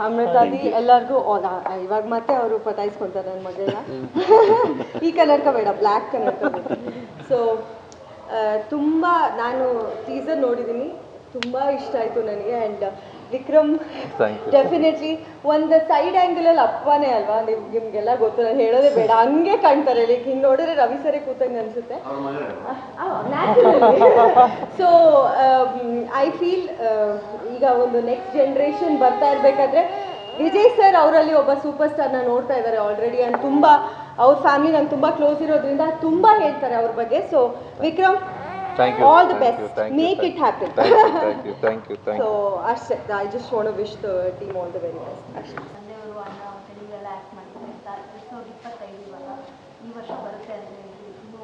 ಅಮೃತಾದಿ ಎಲ್ಲರಿಗೂ ಇವಾಗ ಮತ್ತೆ ಅವರು ಪತಾಯಿಸ್ಕೊತಾರೆ ನನ್ನ ಮಗೆಲ್ಲ. ಈ ಕನ್ನಡಕ ಬೇಡ, ಬ್ಲ್ಯಾಕ್ ಕನ್ನಡಕ. ಸೊ ತುಂಬ ನಾನು ಟೀಸರ್ ನೋಡಿದ್ದೀನಿ, ತುಂಬ ಇಷ್ಟ ಆಯಿತು ನನಗೆ. ಆ್ಯಂಡ್ ವಿಕ್ರಮ್ ಡೆಫಿನೆಟ್ಲಿ ಒಂದು ಸೈಡ್ ಆ್ಯಂಗಲಲ್ಲಿ ಅಪ್ಪನೇ ಅಲ್ವಾ, ನಿಮಗೆಲ್ಲ ಗೊತ್ತು, ನಾನು ಹೇಳೋದೇ ಬೇಡ, ಹಂಗೆ ಕಾಣ್ತಾರೆ. ಲೈಕ್ ಹಿಂಗೆ ನೋಡಿದ್ರೆ ರವಿ ಸರೇ ಕೂತಂಗೆ ಅನಿಸುತ್ತೆ. ಸೊ ಐ ಫೀಲ್ ಈಗ ಒಂದು ನೆಕ್ಸ್ಟ್ ಜನ್ರೇಷನ್ ಬರ್ತಾ ಇರಬೇಕಾದ್ರೆ ವಿಜಯ್ ಸರ್ ಅವರಲ್ಲಿ ಒಬ್ಬ ಸೂಪರ್ ಸ್ಟಾರ್ನ ನೋಡ್ತಾ ಇದ್ದಾರೆ ಆಲ್ರೆಡಿ. ಆ್ಯಂಡ್ ತುಂಬ ಅವ್ರ ಫ್ಯಾಮಿಲಿ ನಂಗೆ ತುಂಬ ಕ್ಲೋಸ್ ಇರೋದ್ರಿಂದ ತುಂಬ ಹೇಳ್ತಾರೆ ಅವ್ರ ಬಗ್ಗೆ. So Vikram, all the best. Make it happen. Thank you. So ಅಷ್ಟೇ, I just want to wish the team all the very best. ಅಷ್ಟೇ. ತಂದೆಯವರು ಅಣ್ಣ ತೆಲುಗೆಲ್ಲ ಆ್ಯಕ್ಟ್ ಮಾಡ್ತಾರೆ. 2025 ಇವಾಗ ಈ ವರ್ಷ ಬರುತ್ತೆ ಅಂದರೆ ಇನ್ನೂ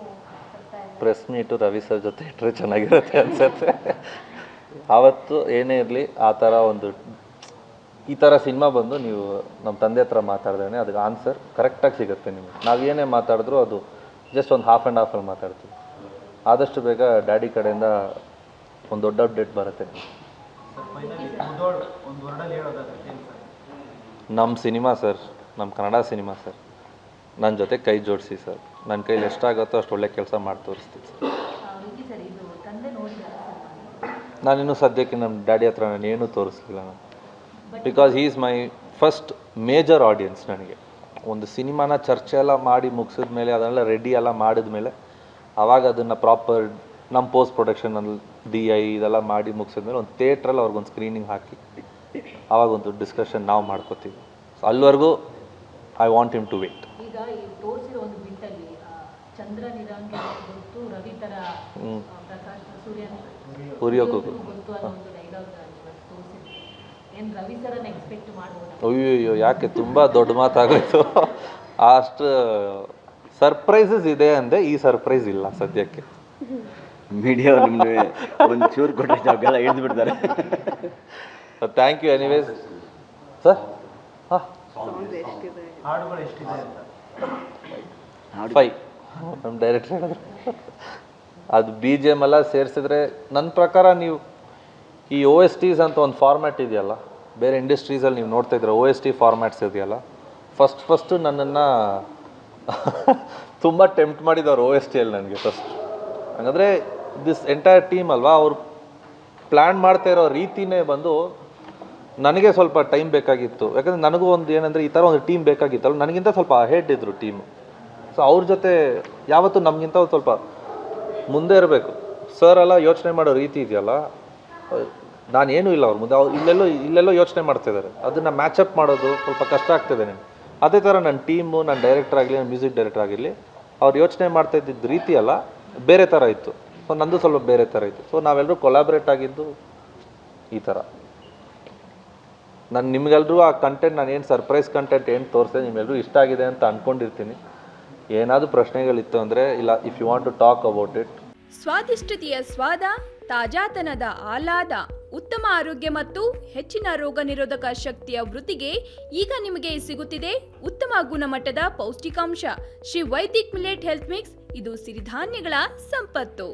ಬರ್ತಾ ಇದೆ. ಪ್ರೆಸ್ ಮೀಟು ರವಿ ಸರ್ ಜೊತೆ ಇಟ್ಟರೆ ಚೆನ್ನಾಗಿರುತ್ತೆ ಅನ್ಸುತ್ತೆ. ಆವತ್ತು ಏನೇ ಇರಲಿ ಆ ಥರ ಒಂದು ಈ ಥರ ಸಿನಿಮಾ ಬಂದು ನೀವು ನಮ್ಮ ತಂದೆ ಹತ್ರ ಮಾತಾಡಿದ್ರೆ ಅದಕ್ಕೆ ಆನ್ಸರ್ ಕರೆಕ್ಟಾಗಿ ಸಿಗುತ್ತೆ ನಿಮಗೆ. ನಾವು ಏನೇ ಮಾತಾಡಿದ್ರು ಅದು ಜಸ್ಟ್ ಒಂದು ಹಾಫ್ ಆ್ಯಂಡ್ ಹಾಫಲ್ಲಿ ಮಾತಾಡ್ತೀವಿ. ಆದಷ್ಟು ಬೇಗ ಡ್ಯಾಡಿ ಕಡೆಯಿಂದ ಒಂದು ದೊಡ್ಡ ಅಪ್ಡೇಟ್ ಬರುತ್ತೆ. ನಮ್ಮ ಸಿನಿಮಾ ಸರ್, ನಮ್ಮ ಕನ್ನಡ ಸಿನಿಮಾ ಸರ್, ನನ್ನ ಜೊತೆ ಕೈ ಜೋಡಿಸಿ ಸರ್. ನನ್ನ ಕೈಲಿ ಎಷ್ಟಾಗುತ್ತೋ ಅಷ್ಟು ಒಳ್ಳೆ ಕೆಲಸ ಮಾಡಿ ತೋರಿಸ್ತೀನಿ ಸರ್. ನಾನಿನ್ನೂ ಸದ್ಯಕ್ಕೆ ನಮ್ಮ ಡ್ಯಾಡಿ ಹತ್ರ ನಾನು ಏನೂ ತೋರಿಸ್ಲಿಲ್ಲ ನಾನು, because he is my first major audience. ನನಗೆ ಒಂದು ಸಿನಿಮಾನ ಚರ್ಚೆ ಎಲ್ಲ ಮಾಡಿ ಮುಗಿಸಿದ ಮೇಲೆ ಅದನ್ನೆಲ್ಲ ರೆಡಿ ಎಲ್ಲ ಮಾಡಿದ ಮೇಲೆ ಆವಾಗ ಅದನ್ನು ಪ್ರಾಪರ್ ನಮ್ಮ ಪೋಸ್ಟ್ ಪ್ರೊಡಕ್ಷನಲ್ಲಿ DI ಇದೆಲ್ಲ ಮಾಡಿ ಮುಗಿಸಿದ್ಮೇಲೆ ಒಂದು ಥಿಯೇಟ್ರಲ್ಲಿ ಅವ್ರಿಗೊಂದು ಸ್ಕ್ರೀನಿಂಗ್ ಹಾಕಿ ಆವಾಗ ಒಂದು ಡಿಸ್ಕಷನ್ ನಾವು ಮಾಡ್ಕೋತೀವಿ. ಸೊ ಅಲ್ಲಿವರೆಗೂ I want him to wait. ಈಗ ಈ ತೋರಿಸಿರೋ ಒಂದು ಬಿಟ್ಟಲ್ಲಿ ಚಂದ್ರ ನಿರಂಗೆ ಗೊತ್ತು, ರವಿ ಥರ ಪ್ರಕಾಶ್ ಸೂರ್ಯನ್ ಉರಿಯೋಕ್ಕೂ ಗೊತ್ತು ಅನ್ನೋ ಒಂದು ಡೈಲಾಗ್ ತೋರಿಸಿದ್ವಿ. ಏನು ರವಿ ಸರನ್ನು ಎಕ್ಸ್ಪೆಕ್ಟ್ ಮಾಡ್ಬೋದು? ಅಯ್ಯೋ ಯಾಕೆ, ತುಂಬ ದೊಡ್ಡ ಮಾತಾಗೋಯ್ತು. ಅಷ್ಟು ಸರ್ಪ್ರೈಸಸ್ ಇದೆ ಅಂದೆ, ಈ ಸರ್ಪ್ರೈಸ್ ಇಲ್ಲ ಸದ್ಯಕ್ಕೆ. ಮೀಡಿಯಾ ನಿಮಗೆ ಒಂದು ಚೂರು ಕೊಟ್ಟರೆ ಜಾಗೆಲ್ಲ ಹಿಡಿದು ಬಿಡ್ತಾರೆ. Thank you anyways sir. ಹಾಡುಗಳು ಎಷ್ಟಿದೆ ಅಂತ 5 ನಮ್ಮ ಡೈರೆಕ್ಟರ್ ಹೇಳಿದ್ರು. ಅದು BGM ಎಲ್ಲ ಸೇರಿಸಿದ್ರೆ ನನ್ನ ಪ್ರಕಾರ ನೀವು ಈ OSTs ಅಂತ ಒಂದು ಫಾರ್ಮ್ಯಾಟ್ ಇದೆಯಲ್ಲ, ಬೇರೆ ಇಂಡಸ್ಟ್ರೀಸಲ್ಲಿ ನೀವು ನೋಡ್ತಾ ಇದ್ರೆ OST ಫಾರ್ಮ್ಯಾಟ್ಸ್ ಇದೆಯಲ್ಲ, ಫಸ್ಟು ನನ್ನನ್ನು ತುಂಬ ಟೆಂಪ್ಟ್ ಮಾಡಿದವ್ರು OSTಯಲ್ಲಿ ನನಗೆ ಫಸ್ಟ್. ಹಾಗಂದರೆ ದಿಸ್ ಎಂಟೈರ್ ಟೀಮ್ ಅಲ್ವಾ, ಅವ್ರು ಪ್ಲ್ಯಾನ್ ಮಾಡ್ತಾ ಇರೋ ರೀತಿನೇ ಬಂದು ನನಗೆ ಸ್ವಲ್ಪ ಟೈಮ್ ಬೇಕಾಗಿತ್ತು. ಯಾಕಂದರೆ ನನಗೂ ಒಂದು ಏನಂದರೆ ಈ ಥರ ಒಂದು ಟೀಮ್ ಬೇಕಾಗಿತ್ತಲ್ಲ, ನನಗಿಂತ ಸ್ವಲ್ಪ ಅಹೆಡ್ ಇದ್ದರು ಟೀಮು. ಸೊ ಅವ್ರ ಜೊತೆ ಯಾವತ್ತೂ ನಮಗಿಂತ ಒಂದು ಸ್ವಲ್ಪ ಮುಂದೆ ಇರಬೇಕು. ಸರ್ ಎಲ್ಲ ಯೋಚನೆ ಮಾಡೋ ರೀತಿ ಇದೆಯಲ್ಲ, ನಾನೇನೂ ಇಲ್ಲ ಅವ್ರ ಮುಂದೆ. ಅವ್ರು ಇಲ್ಲೆಲ್ಲೋ ಯೋಚನೆ ಮಾಡ್ತಿದ್ದಾರೆ, ಅದನ್ನು ಮ್ಯಾಚಪ್ ಮಾಡೋದು ಸ್ವಲ್ಪ ಕಷ್ಟ ಆಗ್ತಿದೆ ನನಗೆ. ಅದೇ ಥರ ನನ್ನ ಟೀಮು, ನನ್ನ ಡೈರೆಕ್ಟರ್ ಆಗಲಿ, ನನ್ನ ಮ್ಯೂಸಿಕ್ ಡೈರೆಕ್ಟರ್ ಆಗಿರಲಿ, ಅವ್ರು ಯೋಚನೆ ಮಾಡ್ತಾ ಇದ್ದಿದ್ದ ರೀತಿ ಅಲ್ಲ ಬೇರೆ ಥರ ಇತ್ತು. ಸೊ ನಂದು ಸ್ವಲ್ಪ ಬೇರೆ ಥರ ಇತ್ತು. ಸೊ ನಾವೆಲ್ಲರೂ ಕೊಲಾಬ್ರೇಟ್ ಆಗಿದ್ದು ಈ ಥರ. ನಾನು ನಿಮ್ಗೆಲ್ಲರೂ ಆ ಕಂಟೆಂಟ್, ನಾನು ಏನು ಸರ್ಪ್ರೈಸ್ ಕಂಟೆಂಟ್ ಏನು ತೋರಿಸಿದೆ ನಿಮ್ಮೆಲ್ಲರೂ ಇಷ್ಟ ಆಗಿದೆ ಅಂತ ಅಂದ್ಕೊಂಡಿರ್ತೀನಿ. ಏನಾದರೂ ಪ್ರಶ್ನೆಗಳಿತ್ತು ಅಂದರೆ ಇಲ್ಲ, if you want to talk about it. ಸ್ವಾದಿಷ್ಟತೆಯ ಸ್ವಾದ, ತಾಜಾತನದ ಆಹ್ಲಾದ, ಉತ್ತಮ ಆರೋಗ್ಯ ಮತ್ತು ಹೆಚ್ಚಿನ ರೋಗ ನಿರೋಧಕ ಶಕ್ತಿಯ ವೃದ್ಧಿಗೆ ಈಗ ನಿಮಗೆ ಸಿಗುತ್ತಿದೆ ಉತ್ತಮ ಗುಣಮಟ್ಟದ ಪೌಷ್ಟಿಕಾಂಶ. Shri Vaidik millet health mix, ಇದು ಸಿರಿಧಾನ್ಯಗಳ ಸಂಪತ್ತು.